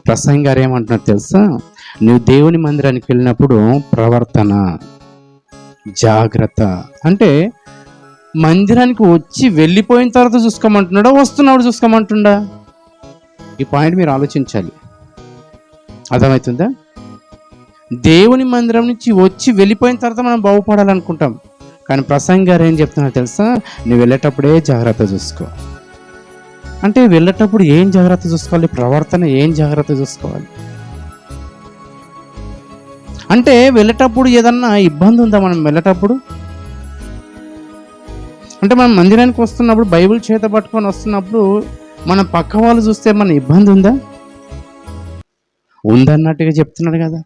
ప్రసంగి గారు ఏమంటున్నారు తెలుసా? నువ్వు దేవుని మందిరానికి వెళ్ళినప్పుడు ప్రవర్తన జాగ్రత్త. అంటే మందిరానికి వచ్చి వెళ్ళిపోయిన తర్వాత చూసుకోమంటున్నాడా, వస్తున్నప్పుడు చూసుకోమంటుండా? ఈ పాయింట్ మీరు ఆలోచించాలి. అర్థమవుతుందా? దేవుని మందిరం నుంచి వచ్చి వెళ్ళిపోయిన తర్వాత మనం బాగుపడాలనుకుంటాం, కానీ ప్రసంగి గారు ఏం చెప్తున్నారు తెలుసా? నువ్వు వెళ్ళేటప్పుడే జాగ్రత్త చూసుకో. అంటే వెళ్ళేటప్పుడు ఏం జాగ్రత్త చూసుకోవాలి? ప్రవర్తన ఏం జాగ్రత్త చూసుకోవాలి? అంటే వెళ్ళేటప్పుడు ఏదన్నా ఇబ్బంది ఉందా మనం వెళ్ళేటప్పుడు? అంటే మనం మందిరానికి వస్తున్నప్పుడు బైబిల్ చేత పట్టుకొని వస్తున్నప్పుడు మన పక్క వాళ్ళు చూస్తే మన ఇబ్బంది ఉందా? ఉందన్నట్టుగా చెప్తున్నాడు కదా.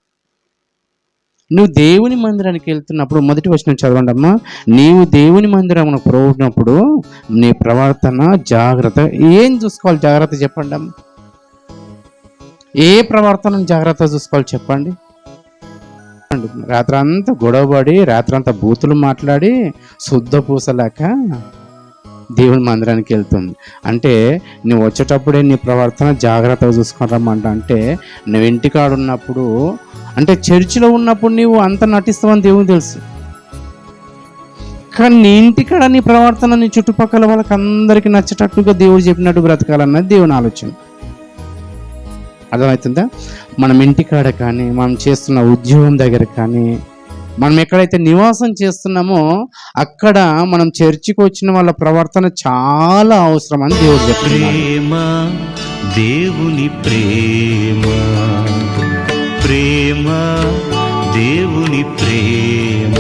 నువ్వు దేవుని మందిరానికి వెళ్తున్నప్పుడు మొదటి వచనం చదవండి అమ్మా. నీవు దేవుని మందిరమును పోయినప్పుడు నీ ప్రవర్తన జాగ్రత్త ఏం చూసుకోవాలి? జాగ్రత్త చెప్పండి అమ్మ. ఏ ప్రవర్తనను జాగ్రత్త చూసుకోవాలి చెప్పండి? రాత్రంతా గొడవపడి, రాత్రంతా బూతులు మాట్లాడి, శుద్ధ పూసలేక దేవుని మందిరానికి వెళ్తుంది అంటే నువ్వు వచ్చేటప్పుడే నీ ప్రవర్తన జాగ్రత్తగా చూసుకుంటామంట. అంటే నువ్వు ఇంటికాడ ఉన్నప్పుడు, అంటే చర్చిలో ఉన్నప్పుడు నీవు అంత నటిస్తావని దేవునికి తెలుసు, కానీ నీ ఇంటికాడ నీ ప్రవర్తన నీ చుట్టుపక్కల వాళ్ళకి అందరికీ నచ్చేటట్టుగా దేవుడు చెప్పినట్టు బ్రతకాలన్నది దేవుని ఆలోచన. అర్థమవుతుందా? మనం ఇంటికాడ కానీ, మనం చేస్తున్న ఉద్యోగం దగ్గర కానీ, మనం ఎక్కడైతే నివాసం చేస్తున్నామో అక్కడ మనం చర్చికి వచ్చిన వాళ్ళ ప్రవర్తన చాలా అవసరం అని దేవుడు చెప్తున్నాడు. దేవుని ప్రేమ, ప్రేమ దేవుని ప్రేమ.